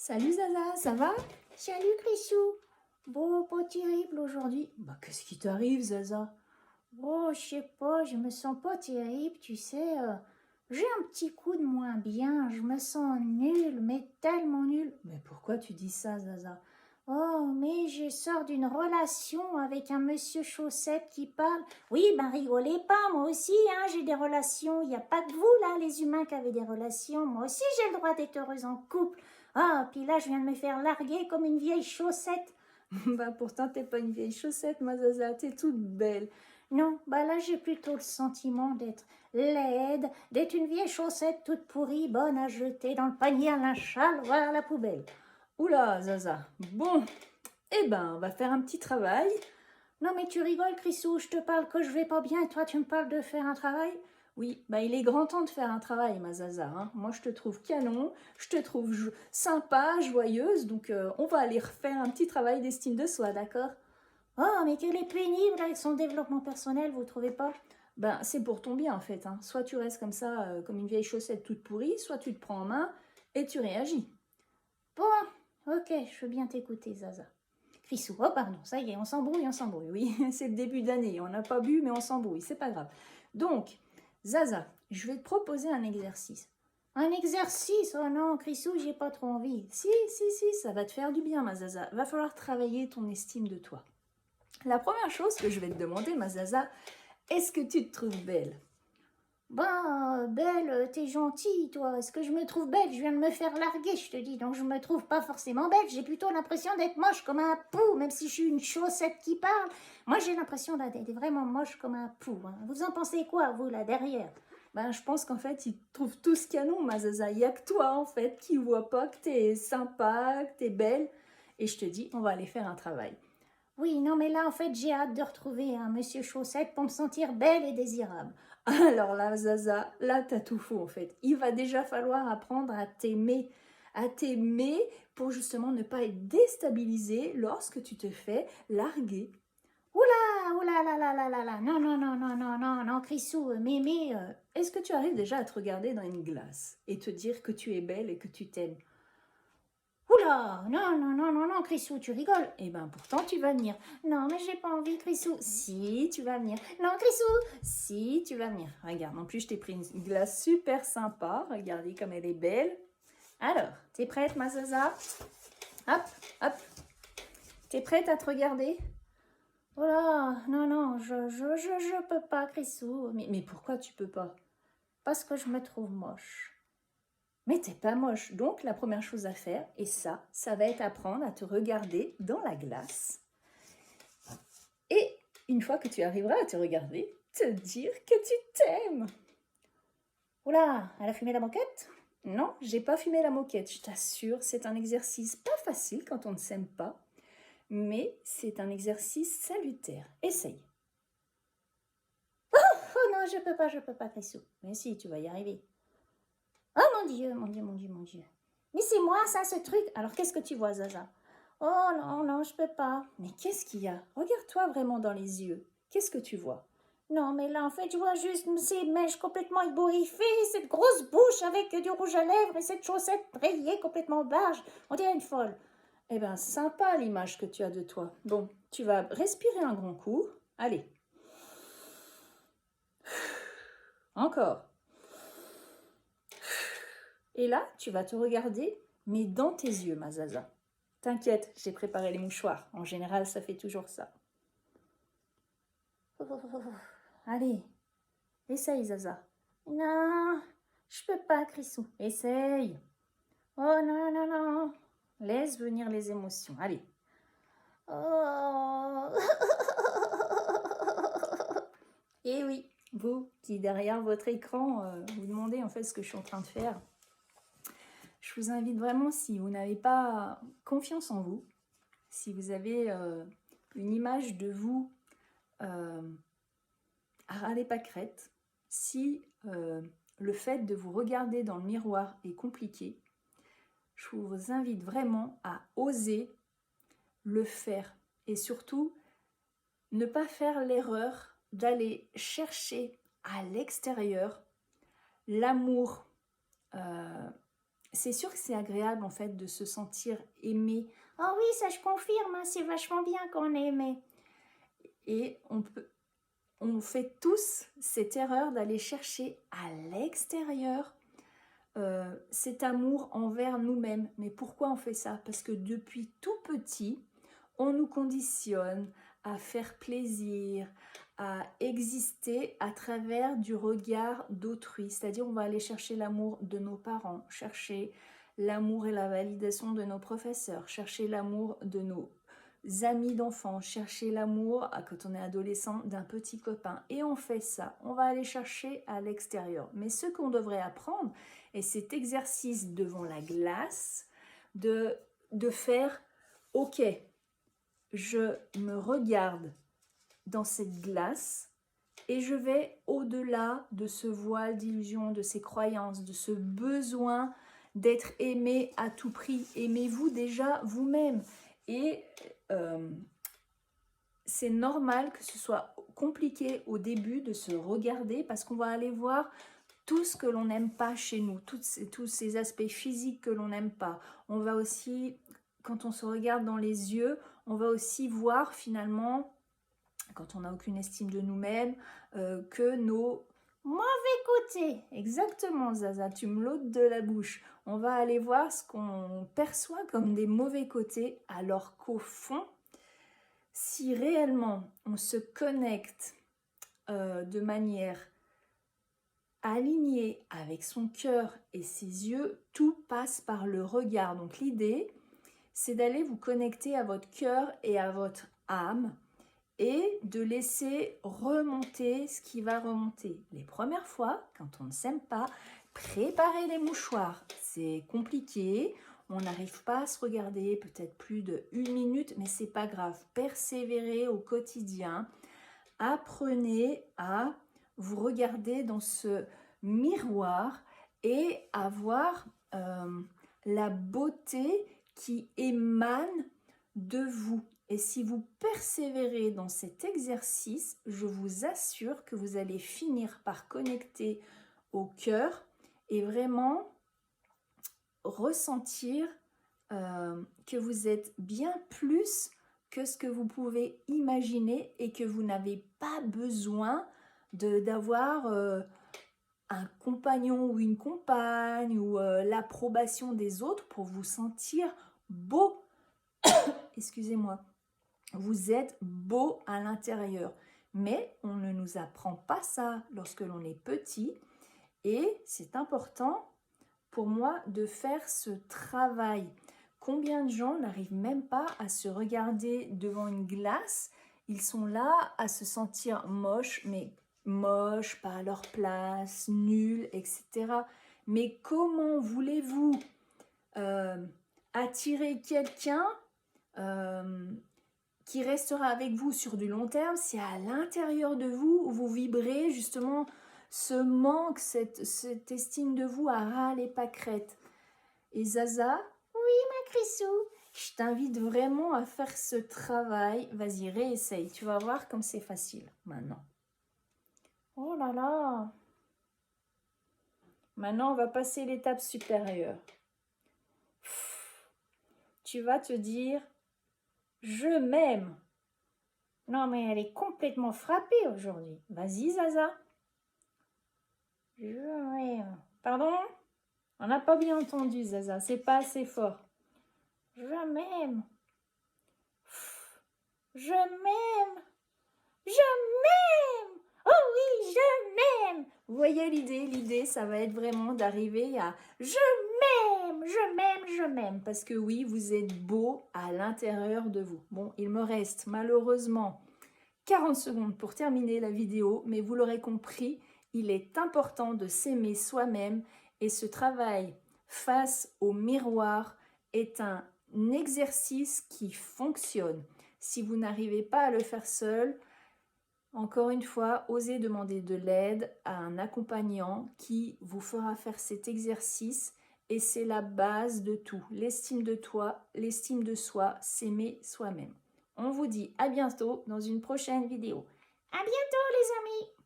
Salut Zaza, ça va? Salut Crissou. Bon, pas terrible aujourd'hui. Bah qu'est-ce qui t'arrive Zaza? Oh, je sais pas, je me sens pas terrible, tu sais. J'ai un petit coup de moins bien, je me sens nulle, mais tellement nulle. Mais pourquoi tu dis ça Zaza? Oh, mais je sors d'une relation avec un monsieur Chaussette qui parle. Oui, ben rigolez pas, moi aussi, hein, j'ai des relations. Il n'y a pas que vous, là, les humains qui avez des relations. Moi aussi, j'ai le droit d'être heureuse en couple. Ah, puis là, je viens de me faire larguer comme une vieille chaussette. Bah pourtant t'es pas une vieille chaussette ma Zaza, t'es toute belle. Non, bah là j'ai plutôt le sentiment d'être laide, d'être une vieille chaussette toute pourrie, bonne à jeter dans le panier à linge sale ou à la poubelle. Oula Zaza, bon, eh ben on va faire un petit travail. Non mais tu rigoles Crissou, je te parle que je vais pas bien et toi tu me parles de faire un travail. Oui, bah il est grand temps de faire un travail ma Zaza, hein. Moi je te trouve canon, je te trouve sympa, joyeuse, donc on va aller refaire un petit travail d'estime de soi, d'accord? Oh mais qu'elle est pénible avec son développement personnel, vous trouvez pas? Ben c'est pour ton bien en fait, hein. Soit tu restes comme ça, comme une vieille chaussette toute pourrie, soit tu te prends en main et tu réagis. Bon, ok, je veux bien t'écouter Zaza. Crissou, oh pardon, ça y est, on s'embrouille, on s'embrouille. Oui, c'est le début d'année, on n'a pas bu, mais on s'embrouille, c'est pas grave. Donc, Zaza, je vais te proposer un exercice. Un exercice, oh non Crissou, j'ai pas trop envie. Si, ça va te faire du bien, ma Zaza. Va falloir travailler ton estime de toi. La première chose que je vais te demander, ma Zaza, est-ce que tu te trouves belle? Ben, belle, t'es gentille, toi. Est-ce que je me trouve belle? Je viens de me faire larguer, je te dis. Donc, je me trouve pas forcément belle. J'ai plutôt l'impression d'être moche comme un pou, même si je suis une chaussette qui parle. Moi, j'ai l'impression d'être vraiment moche comme un pou, hein. Vous en pensez quoi, vous, là, derrière? Ben, je pense qu'en fait, ils te trouvent tous canon, ma Zaza. Il n'y a que toi, en fait, qui voit pas que t'es sympa, que t'es belle. Et je te dis, on va aller faire un travail. Oui, non, mais là, en fait, j'ai hâte de retrouver un monsieur chaussette pour me sentir belle et désirable. Alors là, Zaza, là, t'as tout faux en fait. Il va déjà falloir apprendre à t'aimer pour justement ne pas être déstabilisé lorsque tu te fais larguer. Oula, oula, là, là, là, là, là. Non, non, non, non, non, non, non, Crissou, mémé, Est-ce que tu arrives déjà à te regarder dans une glace et te dire que tu es belle et que tu t'aimes? Oula, non, non, non, non, non, Crissou, tu rigoles. Eh ben pourtant tu vas venir. Non, mais j'ai pas envie, Crissou. Si, tu vas venir. Non, Crissou. Si, tu vas venir. Regarde, en plus je t'ai pris une glace super sympa. Regardez comme elle est belle. Alors, t'es prête, ma Zaza? Hop, hop. T'es prête à te regarder? Oh là, non, non, je peux pas, Crissou. Mais pourquoi tu peux pas? Parce que je me trouve moche. Mais t'es pas moche. Donc la première chose à faire, et ça va être apprendre à te regarder dans la glace. Et une fois que tu arriveras à te regarder, te dire que tu t'aimes. Oula, elle a fumé la moquette? Non, j'ai pas fumé la moquette, je t'assure, c'est un exercice pas facile quand on ne s'aime pas, mais c'est un exercice salutaire. Essaye. Oh non, je peux pas, Crissou. Mais si, tu vas y arriver. Oh mon Dieu, mon Dieu, mon Dieu, mon Dieu. Mais c'est moi, ça, ce truc. Alors qu'est-ce que tu vois, Zaza? Oh non, non, je peux pas. Mais qu'est-ce qu'il y a? Regarde-toi vraiment dans les yeux. Qu'est-ce que tu vois? Non, mais là, en fait, je vois juste ces mèches complètement ébouriffées, cette grosse bouche avec du rouge à lèvres et cette chaussette rayée complètement barge. On dirait une folle. Eh bien, sympa l'image que tu as de toi. Bon, tu vas respirer un grand coup. Allez. Encore. Et là, tu vas te regarder, mais dans tes yeux, ma Zaza. T'inquiète, j'ai préparé les mouchoirs. En général, ça fait toujours ça. Allez, essaye, Zaza. Non, je peux pas, Crissou. Essaye. Oh non, non, non. Laisse venir les émotions. Allez. Oh. Et oui, vous qui derrière votre écran, vous demandez en fait ce que je suis en train de faire. Je vous invite vraiment, si vous n'avez pas confiance en vous, si vous avez une image de vous à râler pâquerette, si le fait de vous regarder dans le miroir est compliqué, je vous invite vraiment à oser le faire et surtout ne pas faire l'erreur d'aller chercher à l'extérieur l'amour c'est sûr que c'est agréable en fait de se sentir aimé. Oh oui, ça je confirme, hein, c'est vachement bien qu'on est aimé. Et on fait tous cette erreur d'aller chercher à l'extérieur cet amour envers nous-mêmes. Mais pourquoi on fait ça? Parce que depuis tout petit, on nous conditionne à faire plaisir, à exister à travers du regard d'autrui. C'est-à-dire on va aller chercher l'amour de nos parents, chercher l'amour et la validation de nos professeurs, chercher l'amour de nos amis d'enfants, chercher l'amour, quand on est adolescent, d'un petit copain. Et on fait ça, on va aller chercher à l'extérieur. Mais ce qu'on devrait apprendre, et cet exercice devant la glace, de faire, ok, je me regarde dans cette glace et je vais au-delà de ce voile d'illusion, de ces croyances, de ce besoin d'être aimé à tout prix. Aimez-vous déjà vous-même. Et c'est normal que ce soit compliqué au début de se regarder parce qu'on va aller voir tout ce que l'on n'aime pas chez nous, tous ces aspects physiques que l'on n'aime pas. On va aussi, quand on se regarde dans les yeux, on va aussi voir finalement, quand on n'a aucune estime de nous-mêmes, que nos mauvais côtés. Exactement, Zaza, tu me l'ôtes de la bouche. On va aller voir ce qu'on perçoit comme des mauvais côtés, alors qu'au fond, si réellement on se connecte de manière alignée avec son cœur et ses yeux, tout passe par le regard. Donc l'idée, c'est d'aller vous connecter à votre cœur et à votre âme et de laisser remonter ce qui va remonter. Les premières fois, quand on ne s'aime pas, préparez les mouchoirs. C'est compliqué, on n'arrive pas à se regarder peut-être plus d'1 minute, mais c'est pas grave. Persévérez au quotidien. Apprenez à vous regarder dans ce miroir et à voir la beauté qui émane de vous. Et si vous persévérez dans cet exercice, je vous assure que vous allez finir par connecter au cœur et vraiment ressentir que vous êtes bien plus que ce que vous pouvez imaginer et que vous n'avez pas besoin d'avoir un compagnon ou une compagne ou l'approbation des autres pour vous sentir beau. Excusez-moi. Vous êtes beau à l'intérieur, mais on ne nous apprend pas ça lorsque l'on est petit et c'est important pour moi de faire ce travail. Combien de gens n'arrivent même pas à se regarder devant une glace? Ils sont là à se sentir moches, mais moches, pas à leur place, nuls, etc. Mais comment voulez-vous attirer quelqu'un qui restera avec vous sur du long terme si à l'intérieur de vous, vous vibrez justement ce manque, cette estime de vous à ras les pâquerettes? Et Zaza, Crissou, je t'invite vraiment à faire ce travail. Vas-y, réessaye. Tu vas voir comme c'est facile maintenant. oh là là, Maintenant, on va passer l'étape supérieure. Tu vas te dire, je m'aime. non mais elle est complètement frappée aujourd'hui. Vas-y, Zaza. Je m'aime, Pardon? On n'a pas bien entendu, Zaza. C'est pas assez fort. je m'aime, je m'aime, je m'aime, oh oui, je m'aime. Vous voyez l'idée? L'idée, ça va être vraiment d'arriver à je m'aime, je m'aime, je m'aime. parce que oui, vous êtes beau à l'intérieur de vous. Bon, il me reste malheureusement 40 secondes pour terminer la vidéo, mais vous l'aurez compris, il est important de s'aimer soi-même et ce travail face au miroir est un exercice qui fonctionne. Si vous n'arrivez pas à le faire seul, encore une fois, osez demander de l'aide à un accompagnant qui vous fera faire cet exercice et c'est la base de tout. L'estime de toi, l'estime de soi, s'aimer soi-même. On vous dit à bientôt dans une prochaine vidéo. À bientôt les amis.